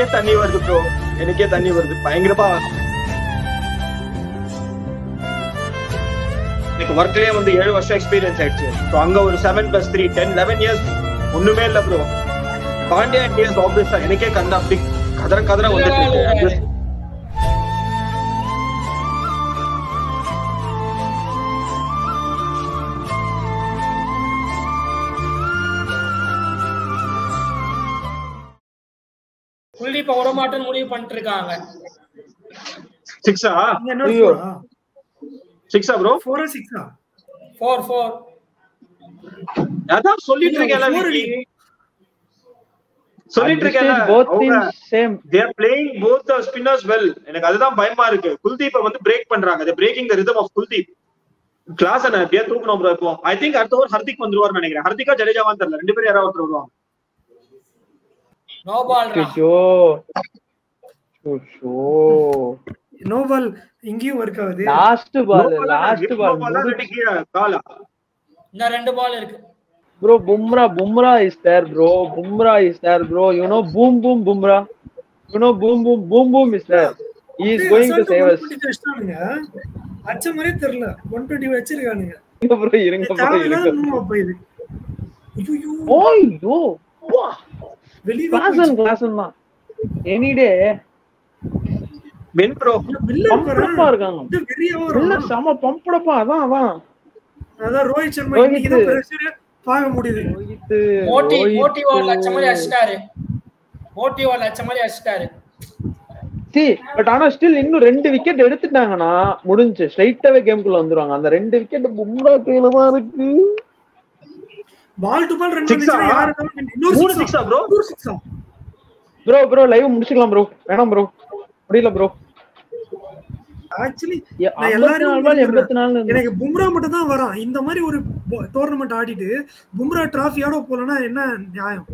எனக்கே தண்ணி வருது ப்ரோ, எனக்கே தண்ணி வருது பயங்கரமா. எனக்கு ஒர்க்லயே வந்து 7 வருஷம் எக்ஸ்பீரியன்ஸ் ஆயிடுச்சு. ஸோ அங்க ஒரு 7+3 10-11 இயர்ஸ் ஒண்ணுமே இல்ல ப்ரோ. பாண்டியா இந்தியன்ஸ் ஆப்வியஸா எனக்கே கண்ணா அப்படி கதற வந்துட்டு இருக்கு. குல்தீப் விட மாட்டேன்னு முடிவு பண்ணிட்டு இருக்காங்க. 6ஆ? ஐயோ 6ஆ ப்ரோ? 4 6ஆ? 4 அதான் சொல்லிட்டு இருக்கேன். சொல்லிட்டு இருக்கேன். both teams same. They are playing both the spinners well. எனக்கு அதுதான் பயமா இருக்கு. குல்தீப்பை வந்து பிரேக் பண்றாங்க. They breaking the rhythm of Kuldeep. Class என்ன அப்படியே தூக்கணும் ப்ரோ. இப்போ ஐ திங்க் அடுத்த ஓவர் ஹர்திக் வந்துருவார்னு நினைக்கிறேன். ஹர்திகா ஜடேஜாவான்னு தெரியல, ரெண்டு பேரும் யாராவது ஒருத்தர் வருவாங்க. நோ பால் நோ பால் இங்கேயும் ஒர்க் ஆகுது. லாஸ்ட் பால் காலா இன்னும் 2 பால் இருக்கு bro. Bumrah is there bro. You know boom Bumrah, you know boom is there. He is going to save us. அச்ச மாதிரி தெரியல 120 வச்சிருக்கானுங்க bro. இருங்க ஐயோ கிளாஸ் தான் எனி டே பென் ப்ரோ பம்படப்பா இருக்காங்க. இல்ல செம பம்படப்பா. அதான் ரோஹித் சர்மா இன்னைக்கு தான் பிரஷர் பாக்க முடியுது. மோட்டி ஓவர் அச்சமலி அடிச்சிட்டாரு. பட் ஆனா ஸ்டில் இன்னும் 2 விக்கெட் எடுத்துட்டாங்கன்னா முடிஞ்சு ஸ்ட்ரைட்டாவே கேம்குள்ள வந்துருவாங்க. அந்த 2 விக்கெட் பும்ரா கையில தான் இருக்கு. பால் டு பால் 2 வந்துச்சு. யாரு இன்னொரு 6ஆ ப்ரோ? 6ஆ ப்ரோ லைவ் முடிச்சுக்கலாம் ப்ரோ. வேணாம் ப்ரோ, முடியல ப்ரோ. ஆக்சுவலி எனக்கு பும்ரா மட்டும் தான் வரான். இந்த மாதிரி ஒரு டோர்னமெண்ட் ஆடிட்டு பும்ரா டிராஃபியோட போலனா என்ன நியாயம்?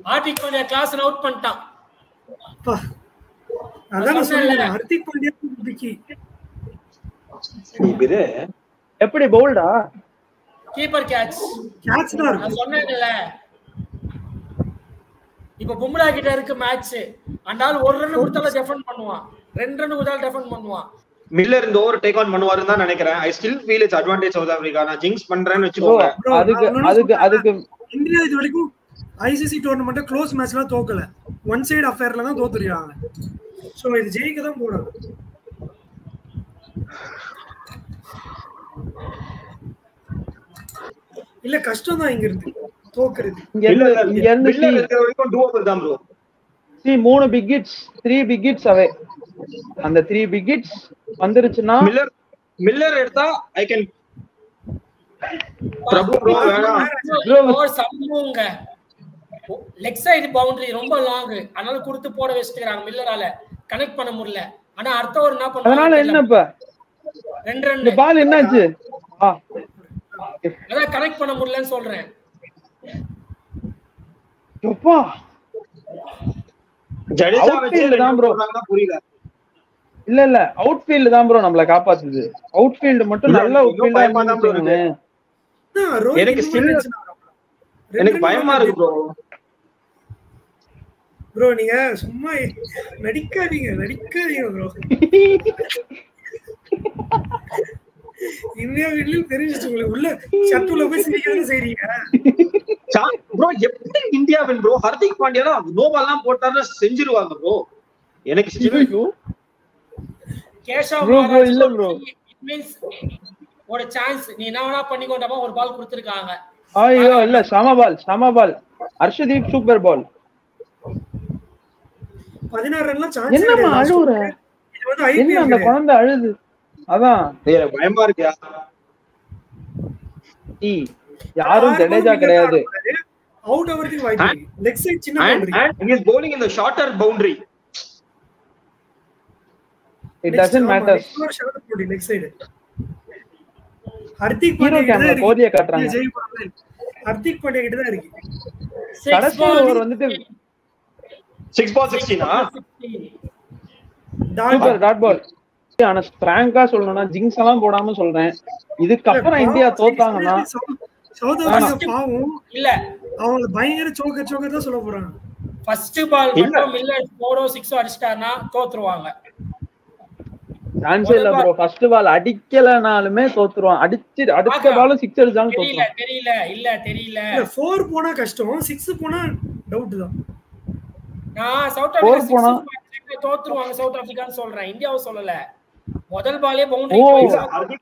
ஹார்திக் பாண்டியா கிளாஸ் அவுட் பண்ணிட்டான். அதான் சொல்றேன், ஹார்திக் பாண்டியா பிக்கி எப்படி பவுல்டா கீப்பர் கேட்ச் தான் இருக்கு. நான் சொன்னேன்ல இப்ப பும்ரா கிட்ட இருக்கு மேட்ச். அண்டால் 1 ரன் கொடுத்தால டிஃபெண்ட் பண்ணுவான், 2 ரன் கொடுத்தால டிஃபெண்ட் பண்ணுவான். மில்லர் இந்த ஓவர் டேக் ஆன் பண்ணுவாருன்னு தான் நினைக்கிறேன். I still feel it's advantage south Africa. நான் ஜிங்ஸ் பண்றேன்னு வெச்சுக்கோங்க. அதுக்கு இந்தியா இது வரைக்கும் ஐசிசி டோர்னமெண்ட் க்ளோஸ் மேட்ச்ல தோக்கல, ஒன் சைடு அஃபேர்ல தான் தோத்துறாங்க. சோ இது ஜெயிக்க தான் போறாங்க. இல்ல கஷ்டம் தான் இங்க இருந்து தோக்குறது. இங்க இருந்து இருக்கிற வரைக்கும் டூவபிள் தான் bro. 3 big hits 3 big hits away. அந்த 3 பிக் ஹிட்ஸ் வந்துருச்சுனா மில்லர் எடுத்தா ஐ கேன் பிரபு ப்ரோ வேணாம் ப்ரோ சம்புங்க. லெக் சைடு பவுண்டரி ரொம்ப லாங், அதனால கொடுத்து போட வச்சிட்டாங்க. மில்லரால கனெக்ட் பண்ண முடியல. ஆனா அடுத்த ஒரு என்ன பண்ணாங்க? அதனால என்ன இப்ப 2 ரன் இந்த பால் என்னாச்சு? அதான் கனெக்ட் பண்ண முடியலன்னு சொல்றேன். எப்பா ஜடேஜா வெச்சு தான் ப்ரோ புரியல. இல்ல அவுட்ஃபீல்ட் தான் ப்ரோ நம்மள காப்பாத்துது. அவுட்ஃபீல்ட் மட்டும் நல்ல அவுட்ஃபீல்டா இருந்தாங்க. எனக்கு பயமா இருக்கு ப்ரோ. ப்ரோ நீங்க சும்மா நடிக்காதீங்க ப்ரோ. இந்தியா வீட்லயும் தெரிஞ்சிச்சு உங்களுக்கு. உள்ள சட்டுல போய் சிரிக்கவே செய்றீங்க ப்ரோ. எப்படி India win bro? Hardik Pandya நோபால்லாம் போட்டாருன்னா செஞ்சிருவாங்க ப்ரோ. எனக்கு கேஷவ் ப்ரோ இல்ல ப்ரோ, இட் மீன்ஸ் ஒரு சான்ஸ் நீ என்ன வேணா பண்ணிக்கோண்டமா ஒரு பால் கொடுத்திருக்காங்க. ஐயோ இல்ல சம பால் ஹர்ஷதீப் சூப்பர் பால். 16 ரன்லாம் சான்ஸ். என்னமா அழுவுற? இது வந்து ஐபிஎல் அந்த குழந்தை அழுது. அதான் எனக்கு பயமா இருக்குயா. யாரும் ஜடேஜா கிடையாது. அவுட் ஆவறதுக்கு வாய்ப்பு இருக்கு. லெக் சைடு சின்ன boundary. And he is bowling in the shorter boundary. It doesn't matter. Short Bodi leg side. Hardik Pandya கிட்ட கோதிய காட்றாங்க. ஹர்திக் பாண்டியா கிட்ட தான் இருக்கு. கடைசி ஓவர் வந்துட்டு 6 ball 16 டாட் பால். ஆனா பிராங்கா சொல்லணும்னா ஜிங்ஸ் எல்லாம் போடாம சொல்றேன். இதுக்கு அப்புறம் இந்தியா தோத்தாங்கன்னா சவுத் ஆப்பிரிக்கா பாவம் இல்ல, அவங்க பயங்கர சோக்கர் தான் சொல்ல போறாங்க. ஃபர்ஸ்ட் பால் மட்டும் மில்லர் 4 6 அடிச்சிட்டாருன்னா தோத்துருவாங்க. சான்ஸ் இல்ல ப்ரோ. ஃபர்ஸ்ட் பால் அடிக்கலனாலுமே தோத்துருவான். அடுத்த பாலும் 6 அடிச்சாலும் தோத்துருவான். தெரியல 4 போனா கஷ்டம், 6 போனா டவுட் தான். நான் சவுத் ஆப்பிரிக்கா தோத்துருவாங்க சவுத் ஆப்பிரிக்கான்னு சொல்றேன், இந்தியாவை சொல்லல. முதல் பாலே பவுண்டரி போயிடுவாங்க.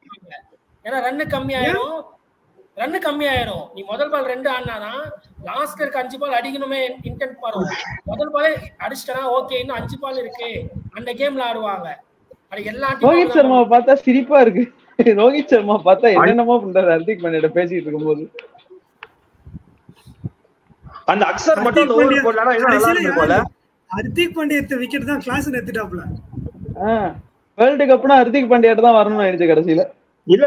ஏன்னா ரன் கம்மியாயிரும். நீ முதல் பால் 2 ஆனாதான் லாஸ்ட்ல இருக்க 5 பால் அடிக்கணுமே இன்டென்ட் பாருங்க. முதல் பாலே அடிச்சிட்டா ஓகே, இன்னும் 5 பால் இருக்கு, அந்த கேம்ல ஆடுவாங்க. அது எல்லா ரோஹித் சர்மாவை பார்த்தா சிரிப்பா இருக்கு. ரோஹித் சர்மா பார்த்தா என்னென்னமோ பண்றாரு ஹர்திக் பாண்டியா பேசிட்டு இருக்கும்போது. அந்த அக்சர் மட்டும் ஓவர் போடலனா இன்னும் நல்லா இருக்கும்ல. ஹர்திக் பாண்டியா எடுத்த விக்கெட் தான் கிளாஸ் எடுத்துட்டாப்ல. வேர்ல்ட் கப்னா ஹர்திக் பாண்டியா தான் வரணும் ஆயிடுச்சு கடைசில. இல்ல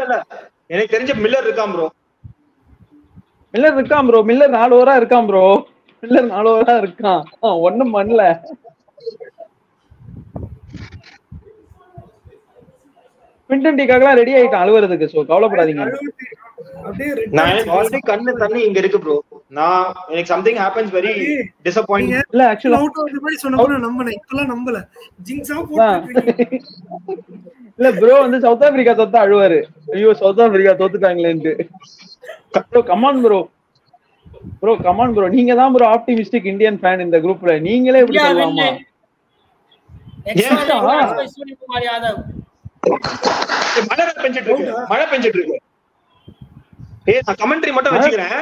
எனக்கு தெரிஞ்ச மில்லர் இருக்கான் ப்ரோ. மில்லர் 4 ஓவரா இருக்கான் ப்ரோ. மில்லர் 4 ஓவரா இருக்கான். ஒண்ணும் பண்ணல. குவிண்டன் டிகாக்லாம் ரெடி ஆயிட்டான் அழுவறதுக்கு. சோ கவலைப்படாதீங்க. நான் ஆல்ரெடி கண்ணு தண்ணி இங்க இருக்கு ப்ரோ. நான் எனக்கு something happens very disappointing. இல்ல एक्चुअली அவுட் ஆஃப் தி மாதிரி சொன்னப்ப நான் நம்பல. இப்பலாம் நம்பல. ஜிங்ஸா போட்டுட்டீங்க. இல்ல ப்ரோ வந்து சவுத் ஆப்பிரிக்கா தோத்தா அழுவாரு. ஐயோ சவுத் ஆப்பிரிக்கா தோத்துட்டாங்களேன்னு. Bro come on bro. நீங்க தான் ப்ரோ ஆப்டிமிஸ்டிக் இந்தியன் ஃபேன் இந்த குரூப்ல. நீங்களே இப்படி சொல்லலாமா? சூரியகுமார் யாதவ் மழை பெஞ்சிட்டு இருக்கு. நான் கமெண்ட்ரி மட்டும் வச்சுக்கிறேன்.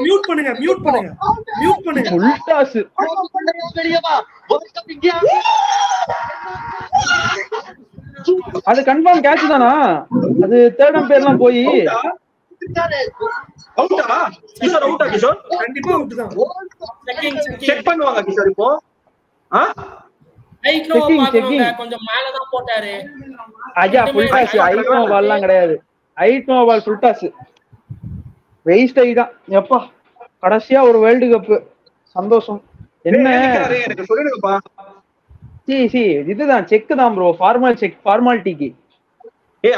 மியூட் பண்ணுங்க. Full toss. அது கன்ஃபார்ம் கேட்ச் தானா? அது தேர்ட் அம்பையர்லாம் போய் அவுட்டா? கிஷோர் அவுட்டா? கிஷோர் கண்டிப்பா அவுட் தான். செக் பண்ணுவாங்க கிஷோர் இப்போ. கொஞ்சம் மேல தான் போட்டாரு. ஐயா ஃபுல் டாஸ். ஐட் நோ பால்லாம் கிடையாது. I'd no ball full toss. Waste ஆயிதான். எப்பா கடைசியா ஒரு வேர்ல்ட் கப் சந்தோஷம். என்ன எனக்கு சொல்லுங்கப்பா. இதுதான் செக் தான் ப்ரோ. ஃபார்மாலிட்டிக்கு.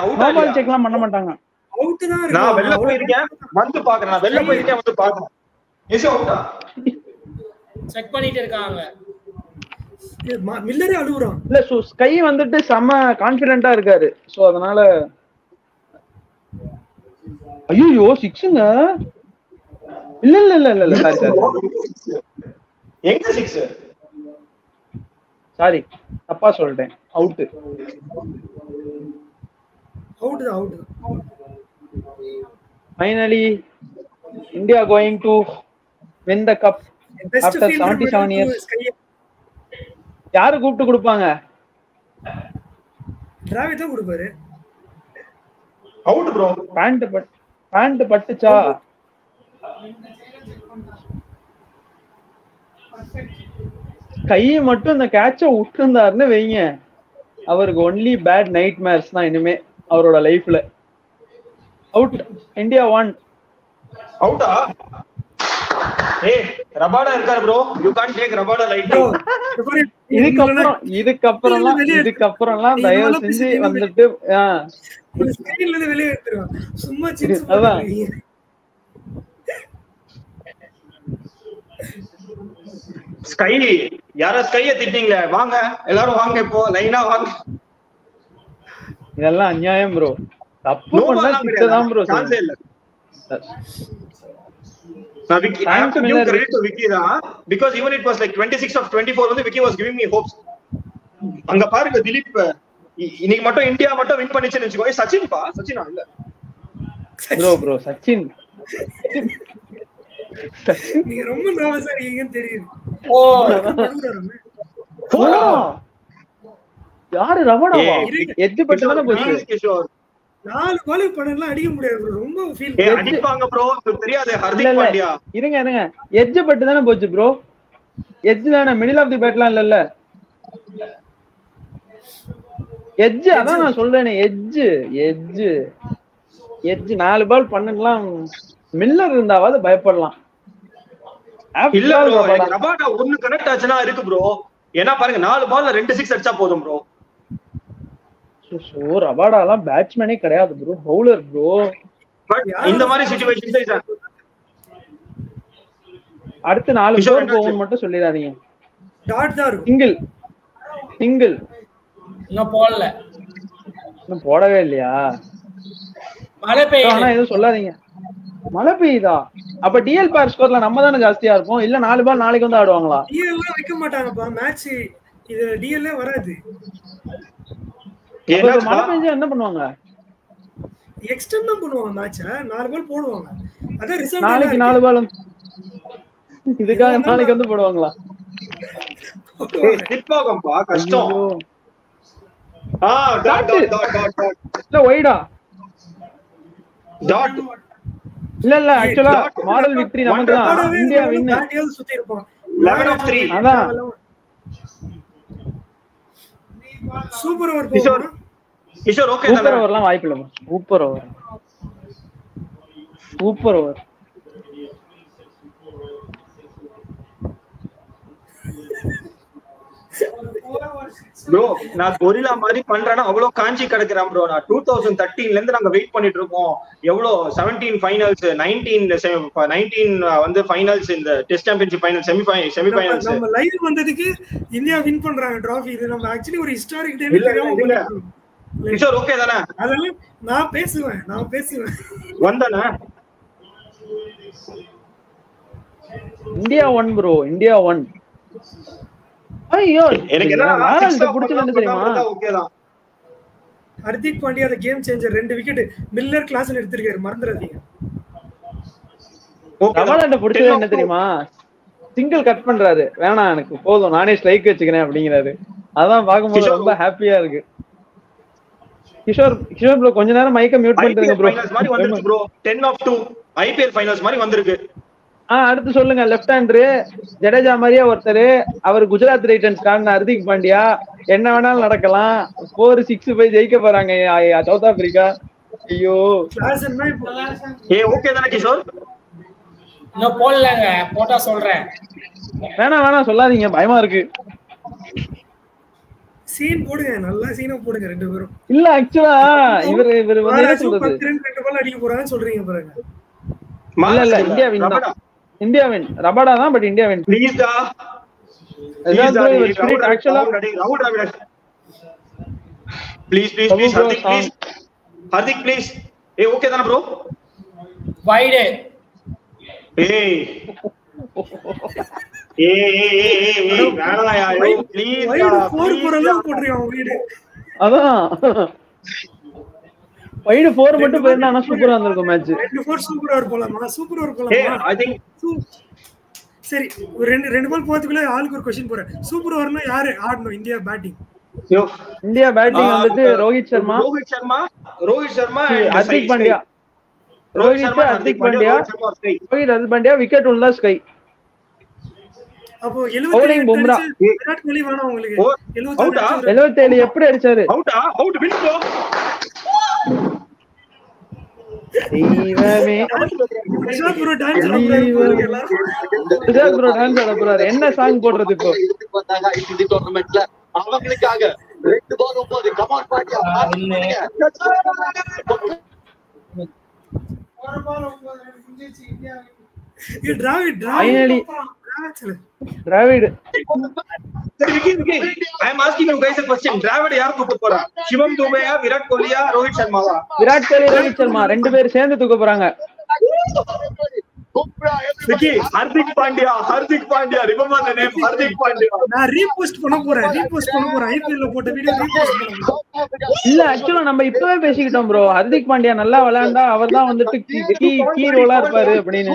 அவுட் நார்மல் செக்லாம் பண்ண மாட்டாங்க. அவுட் தான். நான் வெளில போயிருக்கேன் வந்து பாக்குறேன். எஸ் அவுட்டா? செக் பண்ணிட்டு இருக்காங்க. மில்லரே அழுவுறான். இல்ல ஸ்கை வந்துட்டு செம கான்ஃபிடென்ட்டா இருக்காரு. சோ அதனால ஐயோ 6ங்க. இல்ல சாரி எங்க 6? சாரி தப்பா சொல்லிட்டேன். அவுட் தான். Finally India going to win the cup after 77 years. யாரு கூப்பிட்டு கொடுப்பாங்க? டிராவிட் தான் கொடுப்பாரு. Out bro. பேண்ட் பட்டுச்சா? கையை மட்டும் இந்த கேட்ச விட்டுருந்தாருன்னு வைங்க, அவருக்கு ஒன்லி பேட் நைட் மேர்ஸ் தான் இனிமே அவரோட லைஃப்ல. அவுட். இந்தியா 1. அவுட்டா? ரபாடா இருக்காரு bro. You can't take Rabada lightly. இதுக்கப்புறம்லாம் தயவு செஞ்சு வந்துட்டு ஸ்கிரீன்ல இருந்து வெளிய எடுத்துறோம். சும்மா அதான் ஸ்கை யாரா ஸ்கைய திட்டிங்களே, வாங்க எல்லாரும் வாங்க, இப்போ லைனா வாங்க. இதெல்லாம் அநியாயம் ப்ரோ. தப்பு பண்ணா திட்டதான் ப்ரோ. சான்ஸே இல்ல. I have to give credit to Vicky da, because even it was like 26 of 24 வந்து Vicky was giving me hopes. அங்க பாருங்க திலீப் இன்னைக்கு மட்டும் இந்தியா மட்டும் வின் பண்ணிச்சுன்னு வெச்சுக்கோ. சச்சின் பா, சச்சினா இல்ல ப்ரோ சச்சின். நீங்க ரொம்ப நர்வஸா இருக்கீங்கன்னு தெரியுது. யாரு ரவடாவா? எட்ஜ் பட்டு தான போச்சு. கிஷோர் 4 பால் பண்ணலாம் அடிக்க முடியாது ப்ரோ. ரொம்ப ஃபீல் அடிப்பாங்க ப்ரோ. உங்களுக்கு தெரியாது ஹர்திக் பாண்டியா. இருங்க எட்ஜ் பட்டு தான போச்சு ப்ரோ. எட்ஜ் தான, மிடில் ஆஃப் தி பேட்லாம் இல்லல்ல. எட்ஜ் அதான் நான் சொல்றேனே. எட்ஜ் 4 பால் பண்ணலாம். மில்லர் இருந்தாவது பயப்படலாம். இல்ல ப்ரோ, ரபாடா ஒன்னு கனெக்ட் ஆச்சுனா இருக்கு ப்ரோ. ஏன்னா பாருங்க 4 பால்ல 2 6 அடிச்சா போதும் ப்ரோ. சோ ரபாடாலாம் பேட்ஸ்மேனே கிடையாது ப்ரோ, பவுலர் ப்ரோ. பட் இந்த மாதிரி சிச்சுவேஷன்ஸ் அடுத்து 4 ஸ்கோர் போகும் மட்டும் சொல்லிடாதீங்க. டாட் தான் இருக்கும். சிங்கிள் இன்னும் போடல. இன்னும் போடவே இல்லையா? மழை பெய்யுது. ஆனா எதுவும் சொல்லாதீங்க. மழை பெய்யுதா? அப்ப டிஎல் பேர் ஸ்கோர்ல நம்ம தானே ஜாஸ்தியா இருக்கும். இல்ல 4 பால் நாளைக்கு வந்து ஆடுவாங்களா? டிஎல் வைக்க மாட்டாங்கப்பா மேட்ச். இது டிஎல்லே வராது. மழை பெஞ்சா என்ன பண்ணுவாங்க? எக்ஸ்டெண்ட் தான் பண்ணுவாங்க மேட்ச. 4 பால் போடுவாங்க. அத ரிசர்வ் நாளைக்கு 4 பால் இதுக்காக நாளைக்கு வந்து போடுவாங்களா? ஸ்லிப்பாகம்பா கஷ்டம். டாட் இல்ல வைடா டாட் இல்ல ஆக்சுவலா மாடல் விக்டரி நமக்கு தான். India win. பேட்டியல் சுத்தி இருப்போம். 11 of 3. அதான் super over Kishore okay super ஓவர்லாம் வாய்ப்பு இல்ல. Super over bro. நான் கொரில்லா மாதிரி பண்றேன்னா அவ்வளவு காஞ்சி கிடக்குறேன் ப்ரோ. நான் 2013ல இருந்து நாங்க வெயிட் பண்ணிட்டு இருக்கோம். எவ்வளவு 17 ஃபைனல்ஸ், 19 வந்து ஃபைனல்ஸ், இந்த test championship final, semi finals. நம்ம லைவ் வந்ததுக்கு இந்தியா வின் பண்றாங்க டிராஃபி. இது நம்ம ஆக்சுவலி ஒரு ஹிஸ்டாரிக் டே. கிஷோர் ஓகே தானே? அதெல்லாம் நான் பேசுவேன் வந்தானே. India 1 bro. இந்தியா 1. ஐயோ எனக்கு என்ன பிடிச்சது தெரியுமா? ஓகேதான். ஹர்திக் பாண்டியா அந்த கேம் சேஞ்சர் 2 விக்கெட் மில்லர் கிளாஸ்ல எடுத்திருக்காரு, மறந்துடாதீங்க. ரபாடாட்ட பிடிச்சது என்ன தெரியுமா? சிங்கிள் கட் பண்றாரு. வேணாம் எனக்கு போதும், நானே ஸ்ட்ரைக் வச்சுக்கிறேன் அப்படிங்கிறாரு. அதான் பாக்கும்போது ரொம்ப ஹாப்பியா இருக்கு. கிஷோர் ப்ரோ கொஞ்ச நேரம் மைக்க மியூட் பண்ணிடுங்க ப்ரோ. ஃபைனல்ஸ் மாதிரி வந்திருக்கு ப்ரோ. 10 of 2 ஐபிஎல் ஃபைனல்ஸ் மாதிரி வந்திருக்கு. அடுத்து சொல்லுங்க. லெஃப்ட் ஹேண்டர் ஜடேஜா மாதிரியே ஒருத்தர், அவர் குஜராத் டைட்டன்ஸ் காரணம் ஹர்திக் பாண்டியா. என்ன வேணாலும் நடக்கலாம். 4-6 போய் ஜெயிக்க போறாங்க சவுத் ஆப்பிரிக்கா. ஐயோ ஓகே தானே கிஷோர்? இன்னும் போடலங்க, போட்டா சொல்றேன். வேணாம் சொல்லாதீங்க, பயமா இருக்கு. சீன் போடுங்க, நல்ல சீனா போடுங்க 2 பேரும். இல்ல ஆக்சுவலா இவர் வந்து என்ன சொல்றது, 2 பால் அடிக்க போறாங்கன்னு சொல்றீங்க பாருங்க. இல்ல இந்தியா வின் தான். India win. ரபாடா தான், பட் இந்தியா வின். ப்ளீஸ் டா. ஸ்பிரிட் ஆக்சுவலா ராகுல் Dravid. Please Hardik please. Okay தானே ப்ரோ? வைட். வேணாயா ப்ளீஸ். வைட் 4 போறலாம் போடுறீங்க வைட். அதான் வைட் 4 மட்டும் போயிருந்தா சூப்பரா இருந்திருக்கும் மேட்ச். 2 4 சூப்பரா இருக்கலாம். சூப்பர் ஓவர் போலாம். ஐ திங்க் சரி, ஒரு 2 பால் போறதுக்குள்ள ஆளுக்கு ஒரு क्वेश्चन போறேன். சூப்பர் ஓவர்னா யாரு ஆடணும்? India batting. இந்தியா பேட்டிங் வந்துட்டு ரோஹித் சர்மா, ஹர்திக் பாண்டியா. ஹர்திக் பாண்டியா விக்கெட் உள்ள ஸ்கை. அப்போ 77 விராட் கோலி வேணா உங்களுக்கு? 77 எப்படி அடிச்சாரு? Out win bro. தெய்வமே. ரிஷாத் ப்ரோ டான்ஸ் ஆட போறாரு. என்ன சாங் போடுறது இப்போ? ஐசிசி டோர்னமெண்ட்ல அவங்களுக்காக 2 பால் 9 come on Pandya. Dravid. I am asking you guys a question. Dravid யார் தூக்க போறா? சிவம் துபேயா, விராட் கோலியா, ரோஹித் சர்மாவா? விராட் கோலி, ரோஹித் சர்மா 2 பேரும் சேர்ந்து தூக்க போறாங்க. Hardik Pandya remember the name Hardik Pandya. நான் ரீபோஸ்ட் பண்ண போறேன். ஐபிஎல் ல போட்ட வீடியோ ரீபோஸ்ட் பண்ண. இல்ல ஆக்சுவலா நம்ம இப்பவே பேசிக்கிட்டோம் ப்ரோ. ஹர்திக் பாண்டியா நல்லா விளையாண்டா அவர்தான் வந்துட்டு கீ ரோலா இருப்பாரு அப்படின்னு.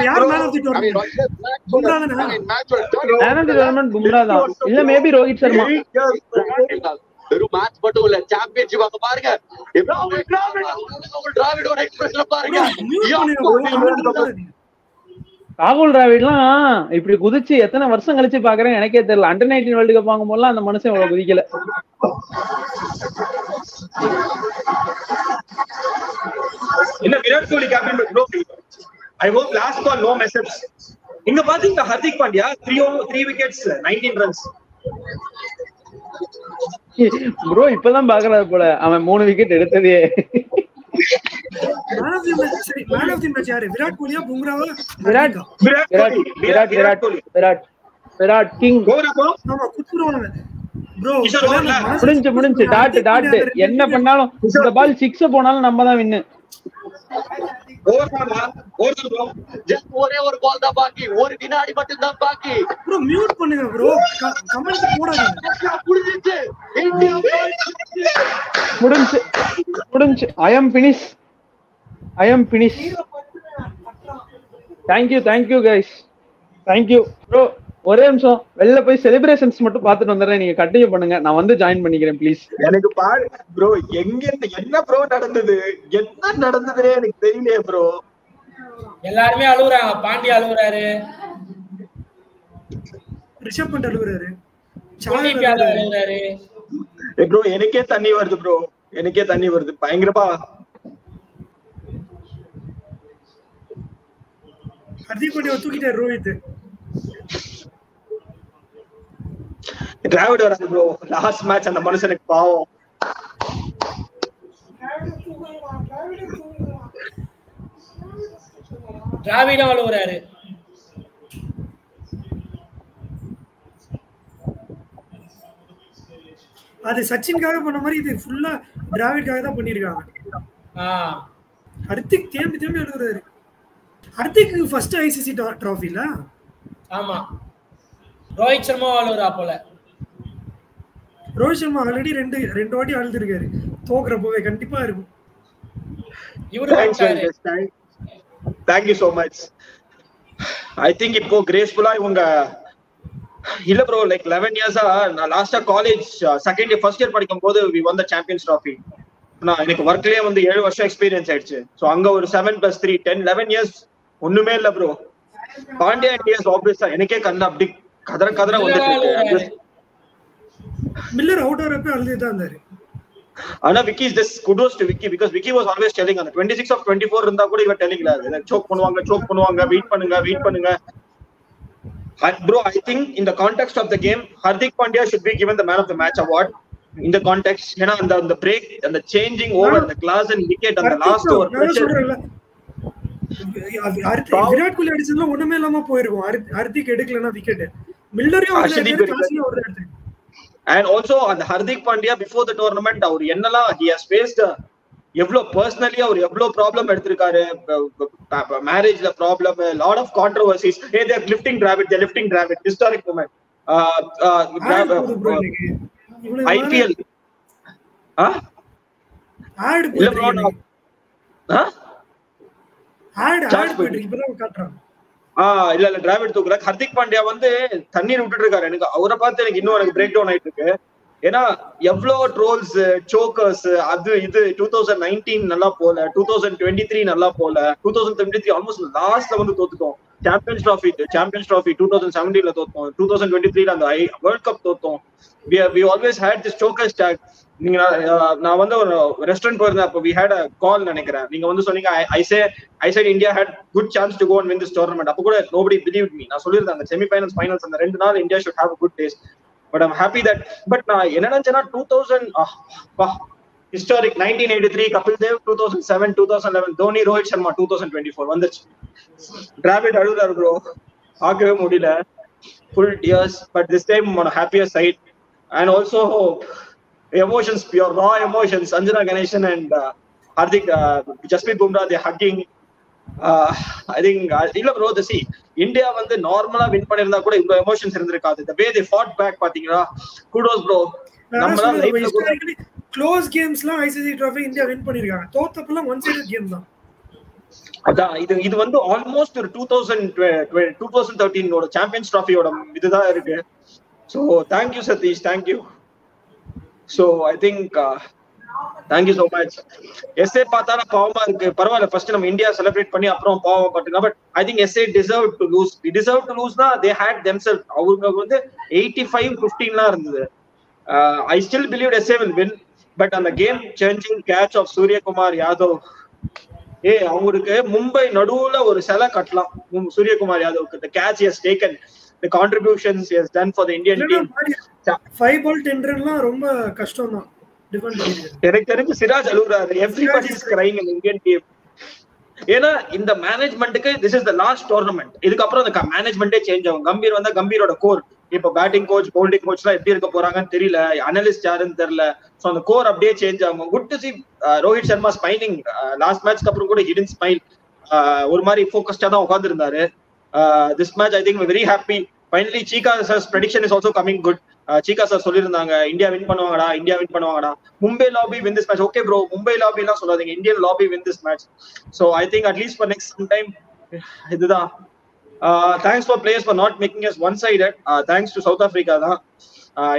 யார் man of the tournament? Bumrah தான? Man of the tournament Bumrah தான். இல்ல மேபி ரோஹித் சர்மா. வெறும் மேட்ச் மட்டும் இல்ல, சாம்பியன்ஷிப் அங்க பாருங்க. டிராவிடோட எக்ஸ்பிரஷன் பாருங்க. ராகுல் டிராவிட்லாம் இப்படி குதிச்சு எத்தனை வருஷம் கழிச்சு பாக்குறேன் எனக்கே தெரியல. அண்டர் 19 வேர்ல்டு கப் வாங்கும் போதெல்லாம் அந்த மனுஷன் இவ்வளவு குதிக்கல. என்ன Virat Kohli captain bro. I hope last ball no mess ups. இங்க பாத்தீங்க Hardik Pandya 3 wickets 19 runs. Bro இப்பதான் பாக்குறாரு போல அவன் 3 விக்கெட் எடுத்ததே. மேன் ஆஃப் தி மேட்ச் சரி மேன் ஆஃப் தி மேட்ச் யாரு விராட் கோலியா பும்ராவா விராட் விராட் கோலி விராட் கிங். ஆமா குத்துறவங்க ப்ரோ. முடிஞ்சு டாட் என்ன பண்ணாலும் இந்த பால் 6 போனாலும் நம்ம தான் வின்னு. ஒரே ஒரு பால் தான் பாக்கி, ஒரு வினாடி மட்டும் தான் பாக்கி. ப்ரோ மியூட் பண்ணுங்க ப்ரோ, கமெண்ட் போடாதீங்க. முடிஞ்சு I am finished. Thank you guys. Thank you bro. ஒரே நிமிஷம் வெளில போய் செலிப்ரேஷன்ஸ் மட்டும் பார்த்துட்டு வந்துடுறேன், நீங்க கண்டினியூ பண்ணுங்க, நான் வந்து ஜாயின் பண்ணிக்கிறேன் ப்ளீஸ். எனக்கு பாரு ப்ரோ, எங்க என்ன ப்ரோ நடந்தது, என்ன நடந்ததுனே எனக்கு தெரியலையே ப்ரோ. எல்லாருமே அழுகுறாங்க, பாண்டி அழுகுறாரு, ரிஷப் பண்ட் அழுகுறாரு, குல்தீப் யாதவ் அழுகுறாரு. ப்ரோ எனக்கே தண்ணி வருது ப்ரோ, எனக்கே தண்ணி வருது பயங்கரமா. ஹர்திக் பாண்டியா தூக்கிட்டாரு ரோஹித். டிராவிட் வராது ப்ரோ, லாஸ்ட் மேட்ச் அந்த மனுஷனுக்கு பாவம். டிராவிட் அழுகுறாரு. அது சச்சின்காக பண்ண மாதிரி இது ஃபுல்லா டிராவிட்காக தான் பண்ணிருக்காங்க. ஹர்திக் தேம்பி அழுகுறாரு. ஹர்திக் ஃபர்ஸ்ட் ஐசிசி ட்ராஃபில. ஆமா, ரோஹித் சர்மா அழுகுறா போல. ரோஹித் சர்மா ஆல்ரெடி ரெண்டு வாட்டி அழுதுருக்காரு, தோக்குறப்பவே கண்டிப்பா இருக்கும். Thank you so much. I think இப்போ கிரேஸ்ஃபுல்லா இவங்க இல்ல ப்ரோ, லைக் 11 இயர்ஸா நான் லாஸ்டா college second year first year படிக்கும் போது we won the champions trophy. நான் எனக்கு ஒர்க்லயே வந்து 7 வருஷம் எக்ஸ்பீரியன்ஸ் ஆயிடுச்சு. சோ அங்க ஒரு 7 + 3 10 11 இயர்ஸ் ஒண்ணுமே இல்ல ப்ரோ. பாண்டியா இயர்ஸ் ஆப்வியஸா எனக்கே கண்ணு அப்படி கதற வந்துட்டு இருக்கு. மில்லர் அவுட் ஆறப்ப அழுதுதான் இருந்தாரு. ஆனா Vicky is this kudos to Vicky because Vicky was always telling on 26 of 24 இருந்தா கூட இவ டெல்லிங்ல சோக் பண்ணுவாங்க வெயிட் பண்ணுங்க. And bro, I think in the context of the game, Hardik Pandya should be given the man of the match award. In the context, ஏன்னா அந்த break and the changing over, the class and wicket and the last over. Virat Kohli அடிச்சதுல ஒண்ணுமே இல்லாம போயிருக்கும். Hardik எடுக்கலனா wicket. மில்லரையும் எடுத்தாரு. And also on Hardik Pandya before the tournament, அவர் என்னலாம் he has faced எவ்வளவு personally அவர் எவ்வளவு ப்ராப்ளம் எடுத்திருக்காரு. மேரேஜ்ல problem, lot of controversies. they are lifting Dravid historic moment. IPL ad போடுறீங்க. இப்பதான் காட்றாங்க. இல்ல டிராவிட் தூக்குறாரு. ஹர்திக் பாண்டியா வந்து தண்ணீர் விட்டுட்டு இருக்காரு. எனக்கு அவரை பார்த்து எனக்கு இன்னும் பிரேக் டவுன் ஆயிட்டு இருக்கு. ஏன்னா எவ்வளவு ட்ரோல்ஸ், சோக்கர்ஸ், அது இது 2019 நல்லா போல, 2023 நல்லா போல, 2023 ஆல்மோஸ்ட் லாஸ்ட்ல வந்து தோத்துட்டோம். சாம்பியன்ஸ் ட்ராஃபி 2017ல தோத்தோம், 2023ல அந்த வேர்ல்ட் கப் தோத்தோம். we always had this chokers tag. நீங்க நான் வந்து ஒரு ரெஸ்டாரண்ட் போயிருந்தேன், அப்போ we had a call நினைக்கிறேன். நீங்க வந்து சொன்னீங்க I said India had good chance to go and win this tournament. அப்போ கூட nobody believed me. நான் சொல்லியிருந்தேன் அந்த செமிஃபைனல்ஸ் ஃபைனல்ஸ் அந்த 2 நாள் India should have a good taste. But I'm happy that நான் என்ன நினைச்சேன்னா 2000 historic 1983 Kapil Dev, 2007 2011 Dhoni, Rohit Sharma, 2024 வந்துச்சு. டிராவிட் அழுதாரு ப்ரோ, ஆகவே முடியல, full tears. But this time on a happier side, and also emotions, pure raw emotions. Sanjana Ganeshan and Hardik, Jasprit Bumrah, they're hugging. I think இல்ல bro, see India வந்து நார்மலா win பண்ணிருந்தா கூட இவ்வளவு emotions இருந்திருக்காது. the way they fought back பாத்தீங்களா, kudos bro. நம்மளா லைஃப்ல கூட க்ளோஸ் கேம்ஸ்லாம் ஐசிசி ட்ராஃபி இந்தியா வின் பண்ணிருக்காங்க. தோத்தப்பலாம் ஒன் சைடட் கேம் தான். அதான் இது வந்து ஆல்மோஸ்ட் ஒரு 2013 ஓட சாம்பியன்ஸ் ட்ராஃபியோட இதுதான் இருக்கு. So thank you Satish, thank you. So I think thank you so much. SA பார்த்தா பாவமா இருக்கு, பரவாயில்ல ஃபர்ஸ்ட் நம்ம இந்தியா செலிப்ரேட் பண்ணி அப்புறம் பாவம் பட்டுங்க. But I think SA deserved to lose na they had themselves. அவங்க வந்து 85-15லாம் இருந்தது. I still believed SA will win, but on the game changing catch of Surya Kumar Yadav, அவங்களுக்கு மும்பை நடுவுல ஒரு சிலை கட்டலாம் Suryakumar யாதவ்க்கு. the catch he has taken, the contributions he has done for the Indian team. 5 ball 10 ரன்லாம் ரொம்ப கஷ்டம் தான் defend பண்ணிருக்கு. எனக்கு தெரிஞ்சு Siraj அழுகுறாரு. everybody is crying in Indian team. ஏன்னா இந்த மேனேஜ்மெண்ட்டுக்கு this is the last tournament. இதுக்கப்புறம் அந்த மேனேஜ்மெண்டே சேஞ்ச் ஆகும். கம்பீர் வந்தா கம்பீரோட கோர், இப்போ பேட்டிங் கோச் பவுலிங் கோச் எல்லாம் எப்படி இருக்க போறாங்கன்னு தெரியல, அனலிஸ்ட் யாருன்னு தெரியல. ஸோ அந்த கோர் அப்படியே சேஞ்ச் ஆகும். Good to see Rohit Sharma smiling. Last மேட்ச்க்கு அப்புறம் கூட ஹிடன் ஸ்மைல், ஒரு மாதிரி ஃபோக்கஸ்டா தான் உட்காந்துருந்தாரு. This match I think very happy. Finally Cheeka sir's prediction is also coming good. Cheeka sir சொல்லியிருந்தாங்க இந்தியா வின் பண்ணுவாங்கடா. Mumbai lobby win this match. Okay bro, Mumbai lobby எல்லாம் சொல்லாதீங்க, Indian lobby win this match. So I think at least for next some time இதுதான். Thanks for players for not making as one sided. Thanks to south Africa தான்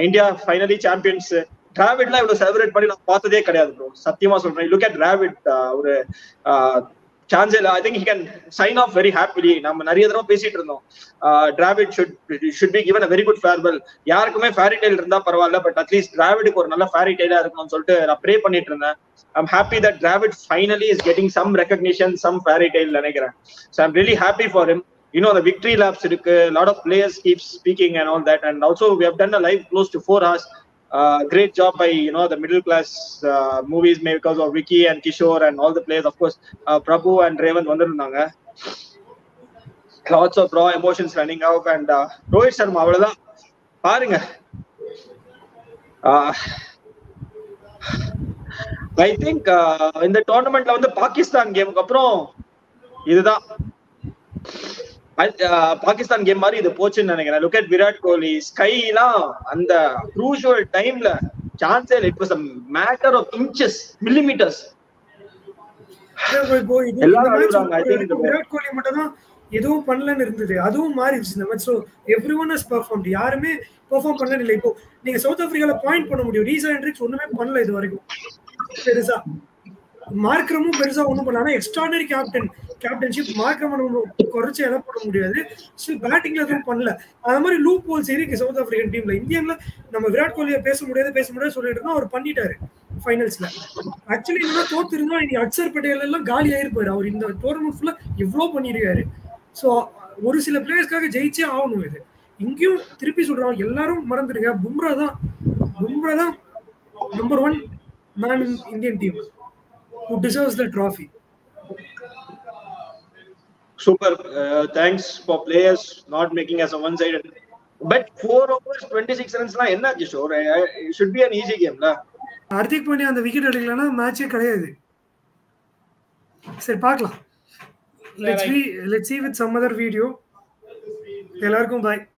India finally champions. டிராவிட்லாம் இவ்வளவு celebrate பண்ணி நான் பார்த்ததே கிடையாது bro, சத்தியமா சொல்றேன். Look at Dravid, ஒரு சான்ஸ் இல்ல. I think he can sign off very happily. நம்ம நிறைய தடவை பேசிட்டு இருந்தோம், Dravid should be given a very good farewell. யாருக்குமே ஃபேரி டெய்ல் இருந்தா பரவாயில்ல, பட் அட்லீஸ்ட் டிராவிடுக்கு ஒரு நல்ல ஃபேரி டெய்லா இருக்கணும்னு சொல்லிட்டு நான் ப்ரே பண்ணிட்டு இருந்தேன். I'm happy that Dravid finally is getting some recognition, some fairy tale நினைக்கிறேன். So I'm really happy for him. You know, the victory laps இருக்கு, a lot of players keep speaking and all that, and also we have done a live close to 4 hours. Great job by, you know, the middle class movies made because of Vicky and Kishore and all the players. Of course, Prabhu and Revan வந்திருந்தாங்க. Lots of raw emotions running out, and Rohit Sharma அவ்வளவுதான் பாருங்க. I think இந்த டோர்னமெண்ட்ல வந்து பாகிஸ்தான் கேமுக்கு அப்புறம் இதுதான் Pakistan game மாதிரி இது போச்சுன்னு நினைக்கிறேன். லுக் அட் விராட் கோலி, ஸ்கைலாம் அந்த க்ரூஷியல் டைம்ல சான்ஸே இல்லை. It was a matter of inches, millimeters. எல்லாரும் அழுறாங்க. ஐ திங்க் விராட் கோலி மட்டும் தான் எதுவும் பண்ணலன்னு இருந்தது, அதுவும் மாறிடுச்சு இந்த match. So everyone has performed. யாருமே பெர்ஃபார்ம் பண்ணல இல்லை. இப்போ நீங்க சவுத் ஆப்பிரிக்கால பாயிண்ட் பண்ண முடியும், ரீசா ஹென்ட்ரிக்ஸ் ஒண்ணுமே பண்ணல இது வரைக்கும் பெருசா. மார்க்ரமும் பெருசா ஒண்ணும் பண்ணல. ஆனா எக்ஸ்ட்ராடனரி கேப்டன்ஷிப் மார்க்ரம் குறைச்சு எதை பண்ண முடியாது. ஸோ பேட்டிங்ல எதுவும் பண்ணல. அது மாதிரி லூப் ஹோல்ஸ் இருக்கு சவுத் ஆப்பிரிக்கன் டீம்ல. இந்தியன்ல நம்ம விராட் கோலியை பேச முடியாது சொல்லிட்டு இருக்கோம், அவர் பண்ணிட்டாரு ஃபைனல்ஸ்ல. ஆக்சுவலி என்ன தோத்துருந்தா இனி அக்சர் பட்டேல் எல்லாம் காலி ஆயிருப்பாரு. அவர் இந்த டோர்னமெண்ட் ஃபுல்லா இவ்வளவு பண்ணிருக்காரு. ஸோ ஒரு சில பிளேயர்ஸ்க்காக ஜெயிச்சே ஆகணும். இது இங்கேயும் திருப்பி சொல்றாங்க, எல்லாரும் மறந்துடுங்க, பும்ரா தான் number 1 man in Indian team who deserves the trophy. Super. Thanks for players not making us a one-sided. But 4 overs 26 runs na enna Kishore, it should be an easy game la. Hardik Pandya அந்த wicket எடுக்கலனா மேட்சே கிடையாது. சரி பார்க்கலாம். Let's see with some other video. எல்லாருக்கும் bye.